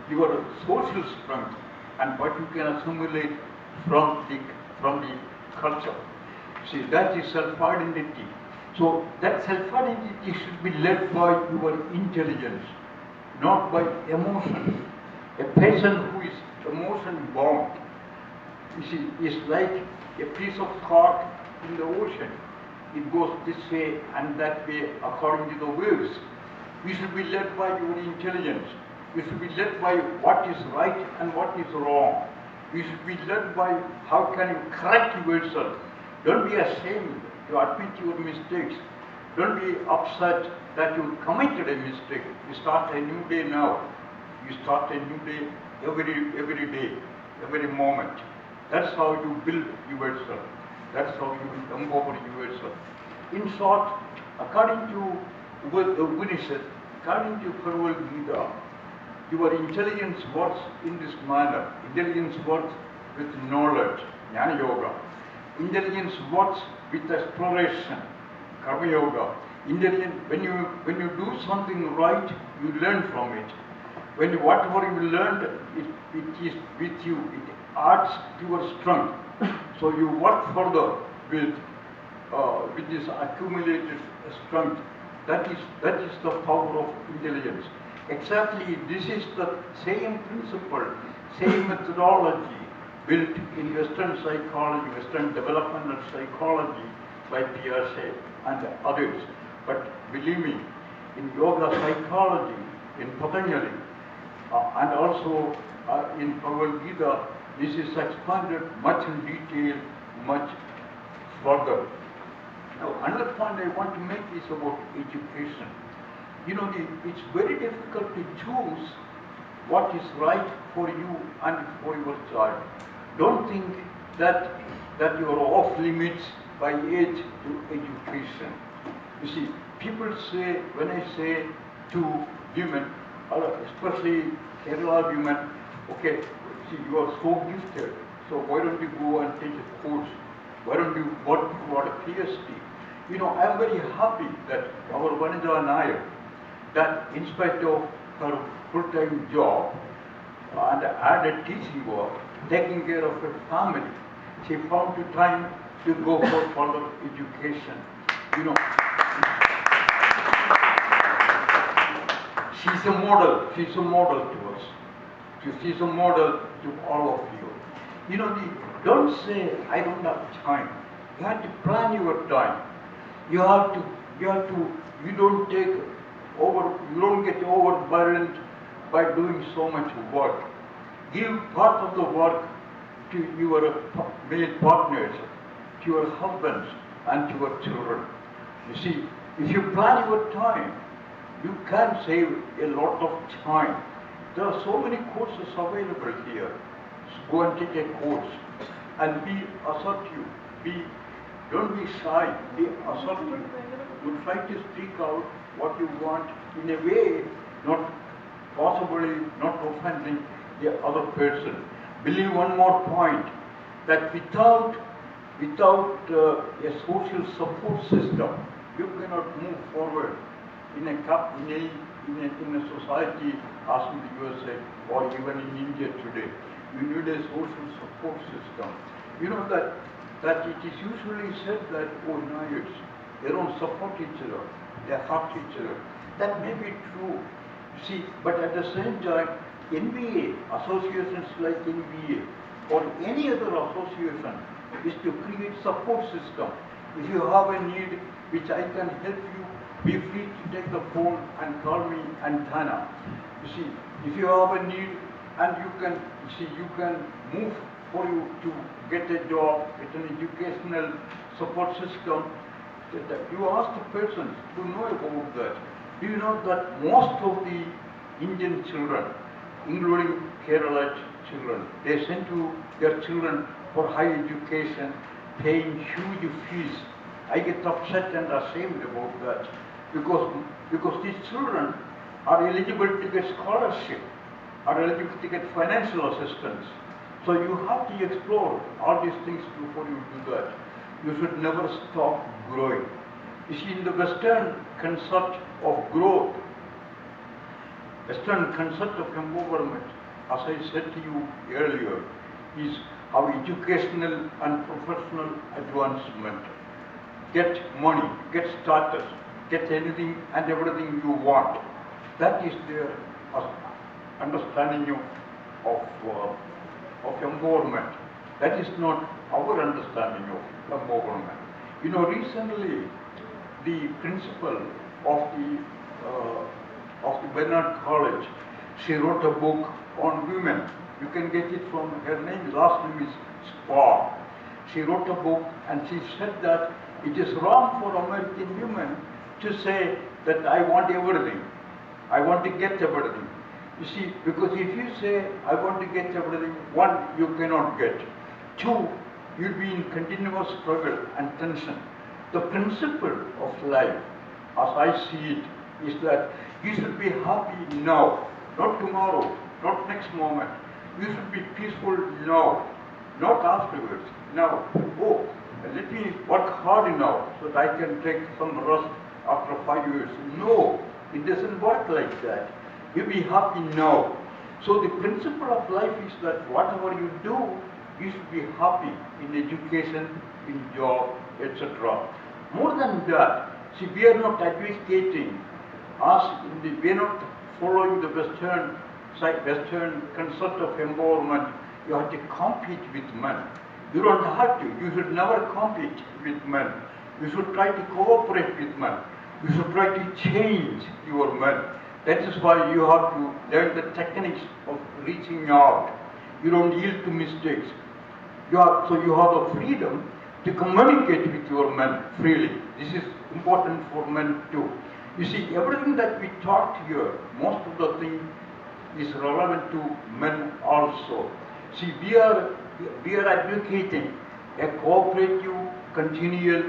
your social strength and what you can assimilate from the culture. See, that is self-identity. So that self-identity should be led by your intelligence, not by emotion. A person who is emotion bound, you see, is like a piece of cork in the ocean. It goes this way and that way according to the waves. You should be led by your intelligence. You should be led by what is right and what is wrong. You should be led by how can you correct yourself. Don't be ashamed to admit your mistakes. Don't be upset that you committed a mistake. You start a new day now. You start a new day every day, every moment. That's how you build yourself. That's how you empower yourself. In short, according to the Upanishad, according to Bhagavad Gita, your intelligence works in this manner. Intelligence works with knowledge, Jnana Yoga. Intelligence works with exploration, Karma Yoga. Intelligence, when you do something right, you learn from it. Whatever you learned, it is with you. It adds to your strength. So you work further with this accumulated strength. That is the power of intelligence. Exactly, this is the same principle, same methodology built in Western psychology, Western developmental psychology by Piaget and others. But believe me, in yoga psychology, in Patanjali, and also in Bhagavad Gita, this is expanded much in detail, much further. Now, another point I want to make is about education. You know, it's very difficult to choose what is right for you and for your child. Don't think that you are off limits by age to education. You see, people say, when I say to women, especially Kerala women, okay, see, you are so gifted, so why don't you go and take a course? Why don't you work toward a PhD? You know, I am very happy that our Vanija Nair, that in spite of her full-time job and added teaching work, taking care of her family, she found the time to go for further education. You know, she's a model. She's a model to us. She's a model to all of you. You know, don't say, I don't have time. You have to plan your time. You don't get overburdened by doing so much work. Give part of the work to your male partners, to your husbands, and to your children. You see, if you plan your time, you can save a lot of time. There are so many courses available here. So go and take a course and be assertive. Don't be shy, be assertive. You try to speak out what you want in a way possibly not offending the other person. Believe one more point, that without a social support system, you cannot move forward in a society as in the USA or even in India today. You need a social support system. You know that it is usually said that, oh, Nayars, they don't support each other, they hurt each other. That may be true. See, but at the same time, NBA, associations like NBA, or any other association, is to create support system. If you have a need which I can help you, be free to take the phone and call me and Thana. You see, if you have a need and you can move for you to get a job, get an educational support system, you ask the persons to know about that. Do you know that most of the Indian children, including Kerala children, they send to their children for higher education, paying huge fees. I get upset and ashamed about that because these children are eligible to get scholarship, are eligible to get financial assistance. So you have to explore all these things before you do that. You should never stop growing. You see, in the Western concept of growth, Western concept of empowerment, as I said to you earlier, is our educational and professional advancement. Get money, get status, get anything and everything you want. That is their understanding of empowerment. That is not our understanding of empowerment. You know, recently the principal of the Bernard College, she wrote a book on women. You can get it from her name, last name is Spar. She wrote a book and she said that it is wrong for American women to say that I want everything. I want to get everything. You see, because if you say I want to get everything, one, you cannot get. Two, you'll be in continuous struggle and tension. The principle of life, as I see it, is that you should be happy now, not tomorrow, not next moment. You should be peaceful now, not afterwards. Now, oh, let me work hard now so that I can take some rest after 5 years. No, it doesn't work like that. You be happy now. So the principle of life is that whatever you do, you should be happy in education, in job, etc. More than that, see, we are not advocating us, we are not following the Western concept of empowerment. You have to compete with men. You don't have to. You should never compete with men. You should try to cooperate with men. You should try to change your men. That is why you have to learn the techniques of reaching out. You don't yield to mistakes. So you have the freedom to communicate with your men freely. This is important for men too. You see, everything that we talked here, most of the thing is relevant to men also. See, we are advocating a cooperative, continual,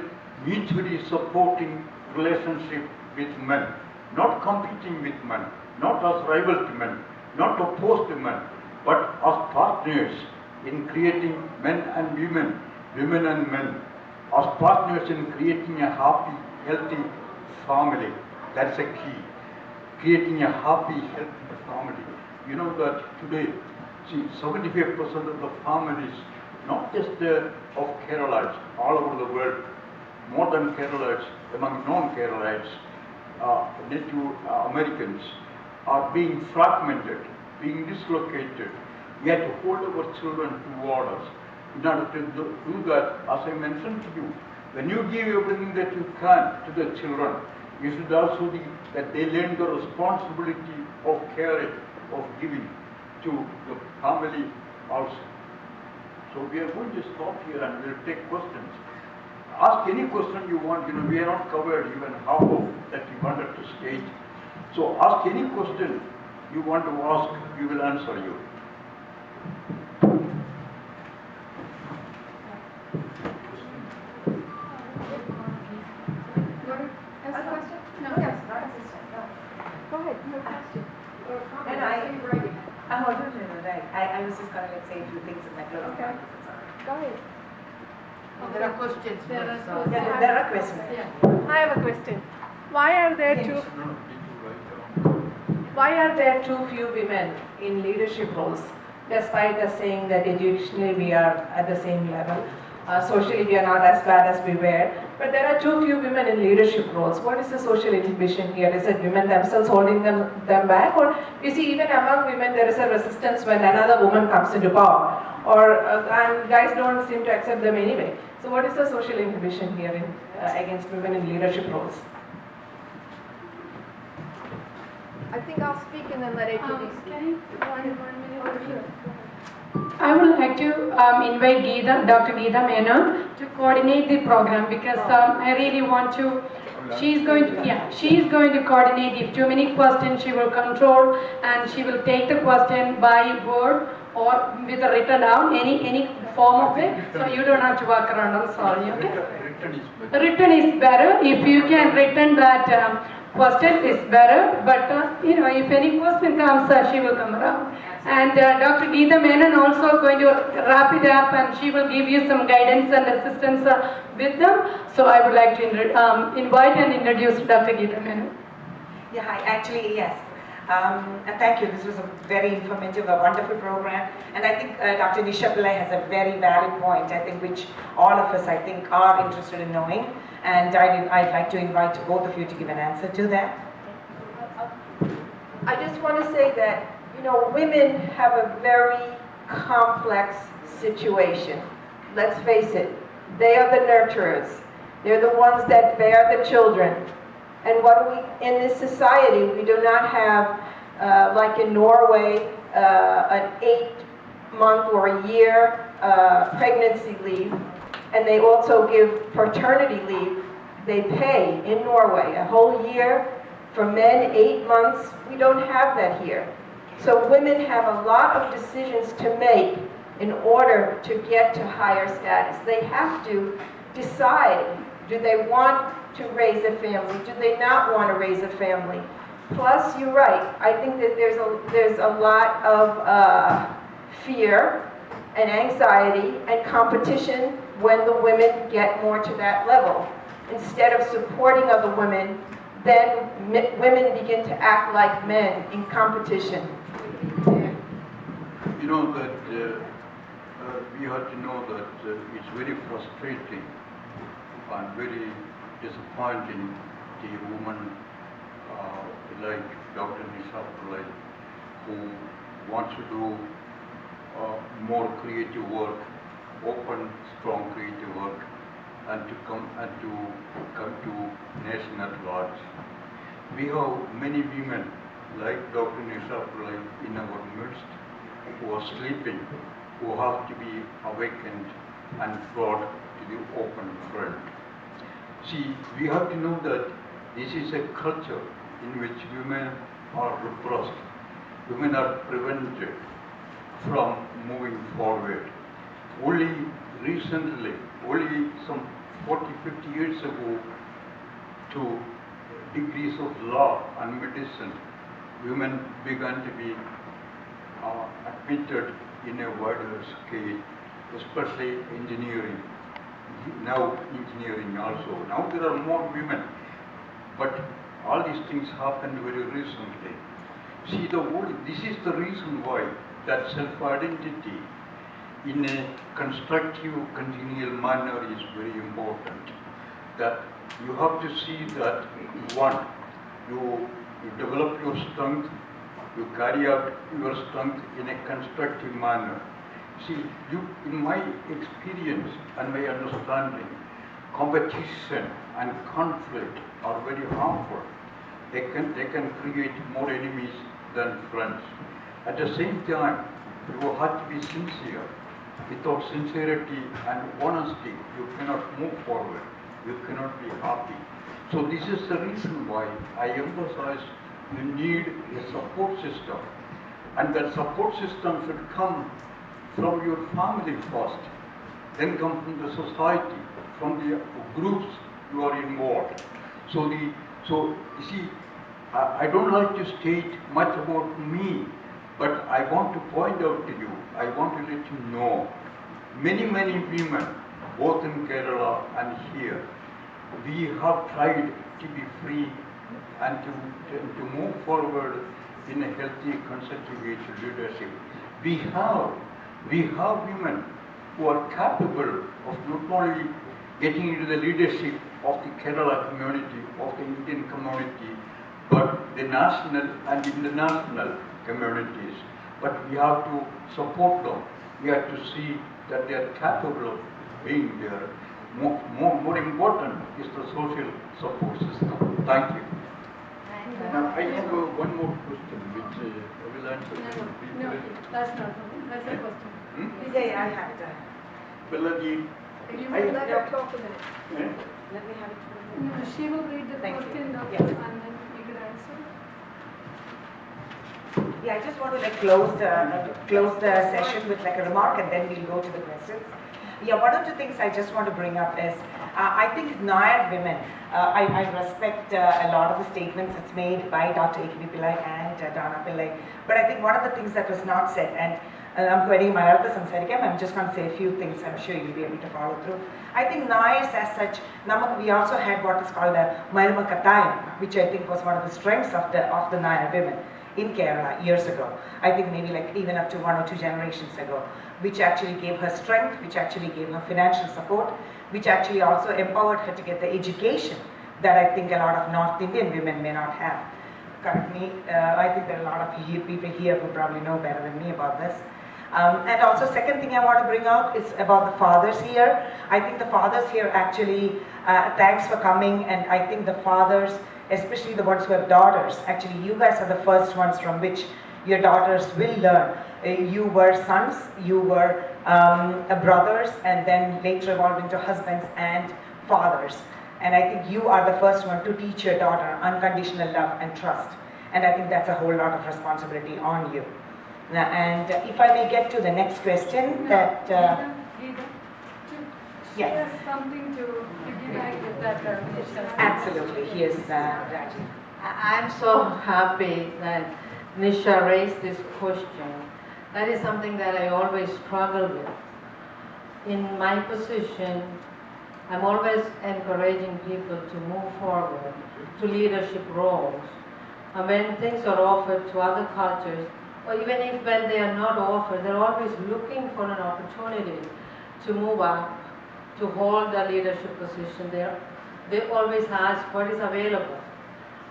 mutually supporting relationship with men, not competing with men, not as rival to men, not opposed to men, but as partners in creating men and women, women and men, as partners in creating a happy, healthy family. That's a key. Creating a happy, healthy family. You know that today, see, 75% of the families, not just of Keralites, all over the world, more than Keralites, among non-Keralites, Native Americans, are being fragmented, being dislocated. We have to hold our children toward us. In order to do that, as I mentioned to you, when you give everything that you can to the children, you should also that they learn the responsibility of caring, of giving to the family also. So we are going to stop here and we'll take questions. Ask any question you want. You know, we are not covered even half of that you wanted to state. So ask any question you want to ask, we will answer you. I was just going to say a few things in my closing comments. Go ahead. There are questions. There are questions. Yeah. I have a question. Why are there too few women in leadership roles, despite us saying that educationally we are at the same level? Socially we are not as bad as we were, but there are too few women in leadership roles. What is the social inhibition here? Is it women themselves holding them back? Or you see, even among women there is a resistance when another woman comes into power, or and guys don't seem to accept them anyway. So what is the social inhibition here against women in leadership roles? I think I'll speak and then let APD speak. Can you, one minute? Oh, sure. I would like to invite Dr. Geeta Menon to coordinate the program because I really want to. She's going to coordinate. If too many questions, she will control and she will take the question by word or with a written down, any form of it. So you don't have to walk around. I'm sorry. Okay. Written is better. If you can written that question is better. But if any question comes, she will come around. And Dr. Geeta Menon also going to wrap it up and she will give you some guidance and assistance with them. So I would like to invite and introduce Dr. Geeta Menon. Yeah, hi. Actually, yes. And thank you. This was a very informative, a wonderful program. And I think Dr. Nisha Pillai has a very valid point, I think, which all of us, I think, are interested in knowing. And I'd like to invite both of you to give an answer to that. I just want to say that, you know, women have a very complex situation. Let's face it, they are the nurturers. They're the ones that bear the children. And what do we, in this society, we do not have, like in Norway, an 8-month or a year pregnancy leave. And they also give paternity leave. They pay in Norway a whole year. For men, 8 months. We don't have that here. So women have a lot of decisions to make in order to get to higher status. They have to decide, do they want to raise a family? Do they not want to raise a family? Plus, you're right, I think that there's a lot of fear and anxiety and competition when the women get more to that level. Instead of supporting other women, then women begin to act like men in competition. You know that we have to know that it's very frustrating and very disappointing the woman like Dr. Nisha Pillai, who wants to do more creative work, open, strong creative work, and to come to nation at large. We have many women like Dr. Nisha Pillai in our midst who are sleeping, who have to be awakened and brought to the open front. See, we have to know that this is a culture in which women are repressed. Women are prevented from moving forward. Only recently, only some 40, 50 years ago, to degrees of law and medicine, women began to be admitted in a wider scale, especially engineering. Now engineering also. Now there are more women, but all these things happened very recently. See, this is the reason why that self-identity in a constructive, congenial manner is very important. That you have to see that, one, you develop your strength, you carry out your strength in a constructive manner. See, in my experience and my understanding, competition and conflict are very harmful. They can create more enemies than friends. At the same time, you have to be sincere. Without sincerity and honesty, you cannot move forward. You cannot be happy. So this is the reason why I emphasize you need a support system. And that support system should come from your family first, then come from the society, from the groups you are involved. So you see, I don't like to state much about me, but I want to point out to you, I want to let you know, many women, both in Kerala and here, we have tried to be free and to move forward in a healthy, constructive leadership. We have women who are capable of not only getting into the leadership of the Kerala community, of the Indian community, but the national and international communities. But we have to support them. We have to see that they are capable of being there. More important is the social support system. Thank you. Now, I have one more question which I will answer. No, that's not. That's the question. Yeah, I have that. Balaji, You I- will let her talk a minute. Let me have it. No, she will read the Thank you. question, doctor, Yes. and then you could answer. Yeah, I just want to close the session with like a remark, and then we'll go to the questions. Yeah, one of the things I just want to bring up is, I think Nair women, I respect a lot of the statements that's made by Dr. A.K.B. Pillai and Dana Pillai, but I think one of the things that was not said, and I'm going to I'm just going to say a few things, I'm sure you'll be able to follow through. I think Nairs as such, we also had what is called a Maruma Katayam, which I think was one of the strengths of the Nair women. in Kerala years ago. I think maybe like even up to 1 or 2 generations ago, which actually gave her strength, which actually gave her financial support, which actually also empowered her to get the education that I think a lot of North Indian women may not have. Correct me, I think there are a lot of people here who probably know better than me about this. And also second thing I want to bring out is about the fathers here. I think the fathers here actually, thanks for coming, and I think the fathers, especially the ones who have daughters, actually you guys are the first ones from which your daughters will learn. You were sons, you were brothers, and then later evolved into husbands and fathers. And I think you are the first one to teach your daughter unconditional love and trust. And I think that's a whole lot of responsibility on you. And if I may get to the next question, that yes, something to piggyback with that. absolutely. Here's Raji. I'm so happy that Nisha raised this question. That is something that I always struggle with. In my position, I'm always encouraging people to move forward to leadership roles. And when things are offered to other cultures, or even if when they are not offered, they're always looking for an opportunity to move up, to hold a leadership position there. They always ask what is available.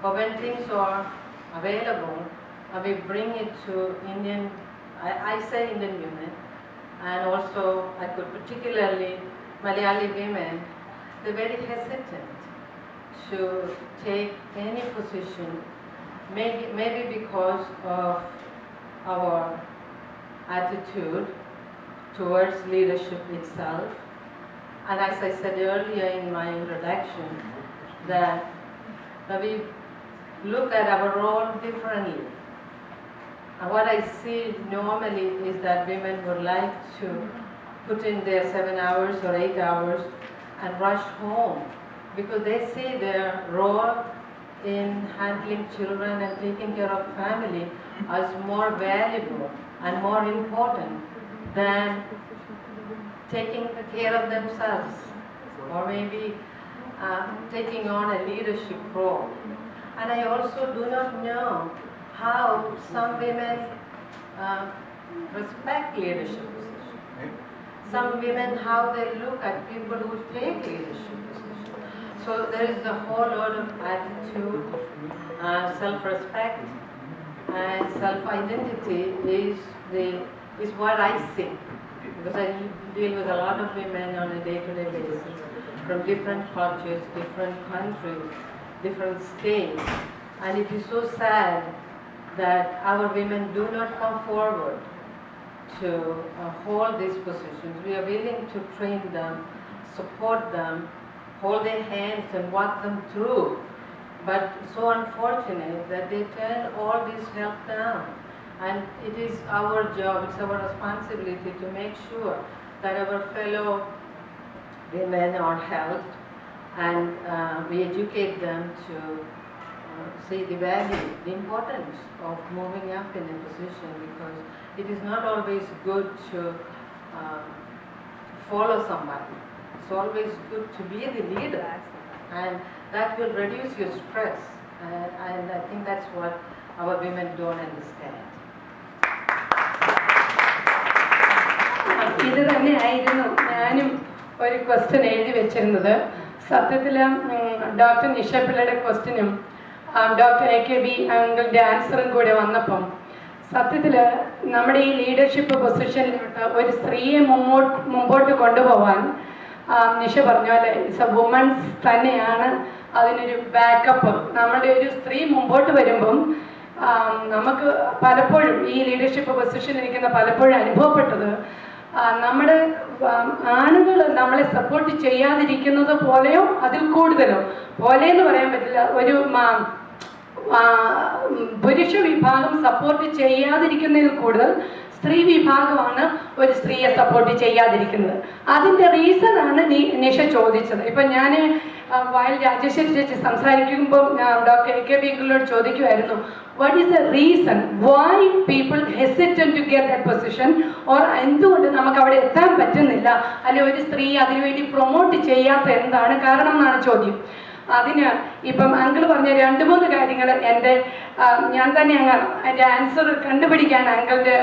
But when things are available, and we bring it to Indian, I say Indian women, and also I could particularly Malayali women, they're very hesitant to take any position, maybe because of our attitude towards leadership itself. And as I said earlier in my introduction, that we look at our role differently. And what I see normally is that women would like to put in their 7 hours or 8 hours and rush home because they see their role in handling children and taking care of family as more valuable and more important than taking care of themselves or maybe taking on a leadership role. And I also do not know how some women respect leadership positions. Some women, how they look at people who take leadership positions. So there is a whole lot of attitude, self-respect, and self-identity is what I see. Because I deal with a lot of women on a day-to-day basis from different cultures, different countries, different states. And it is so sad that our women do not come forward to hold these positions. We are willing to train them, support them, hold their hands and walk them through. But so unfortunate that they turn all this help down. And it is our job, it's our responsibility to make sure that our fellow women are helped and we educate them to see the value, the importance of moving up in a position, because it is not always good to follow somebody. It's always good to be the leader, and that will reduce your stress. And I think that's what our women don't understand. ഇത് തന്നെയായിരുന്നു ഞാനും ഒരു question എഴുതി വെച്ചിരുന്നത്. സത്യത്തിൽ doctor Nisha പിള്ളയുടെ ക്വസ്റ്റ്യനും doctor AKB അങ്കിളുടെ ആൻസറും കൂടെ വന്നപ്പം സത്യത്തിൽ നമ്മുടെ ഈ ലീഡർഷിപ്പ് പൊസിഷനിലോട്ട് ഒരു സ്ത്രീയെ മുമ്പോട്ട് കൊണ്ടുപോകാൻ നിഷ പറഞ്ഞ പോലെ ഇറ്റ്സ് എ വുമൺസ് തന്നെയാണ് അതിനൊരു ബാക്കപ്പ്. നമ്മുടെ ഒരു സ്ത്രീ മുമ്പോട്ട് വരുമ്പം നമുക്ക് പലപ്പോഴും ഈ ലീഡർഷിപ്പ് പൊസിഷനിൽ ഇരിക്കുന്ന പലപ്പോഴും അനുഭവപ്പെട്ടത് നമ്മുടെ ആണുങ്ങൾ നമ്മളെ സപ്പോർട്ട് ചെയ്യാതിരിക്കുന്നത് പോലെയോ അതിൽ കൂടുതലോ പോലെയെന്ന് പറയാൻ പറ്റില്ല, ഒരു പുരുഷ വിഭാഗം സപ്പോർട്ട് ചെയ്യാതിരിക്കുന്നതിൽ കൂടുതൽ സ്ത്രീ വിഭാഗമാണ് ഒരു സ്ത്രീയെ സപ്പോർട്ട് ചെയ്യാതിരിക്കുന്നത്. അതിൻ്റെ റീസണാണ് നിഷ ചോദിച്ചത്. ഇപ്പം ഞാൻ വയൽ രാജേശ്വരി ചേച്ചി സംസാരിക്കുമ്പോൾ ഡോക്ടർ AKB അങ്കിളിനോട് ചോദിക്കുമായിരുന്നു, what is the reason why people hesitant to get that position, or എന്തുകൊണ്ട് നമുക്ക് അവിടെ എത്താൻ പറ്റുന്നില്ല, അല്ലെ ഒരു സ്ത്രീ അതിനുവേണ്ടി പ്രൊമോട്ട് ചെയ്യാത്ത എന്താണ് കാരണം എന്നാണ് ചോദ്യം. അതിന് ഇപ്പം അങ്കിൾ പറഞ്ഞ 2-3 കാര്യങ്ങൾ എൻ്റെ ഞാൻ തന്നെ അങ്ങ് അതിൻ്റെ ആൻസർ കണ്ടുപിടിക്കാൻ അങ്കിളുടെ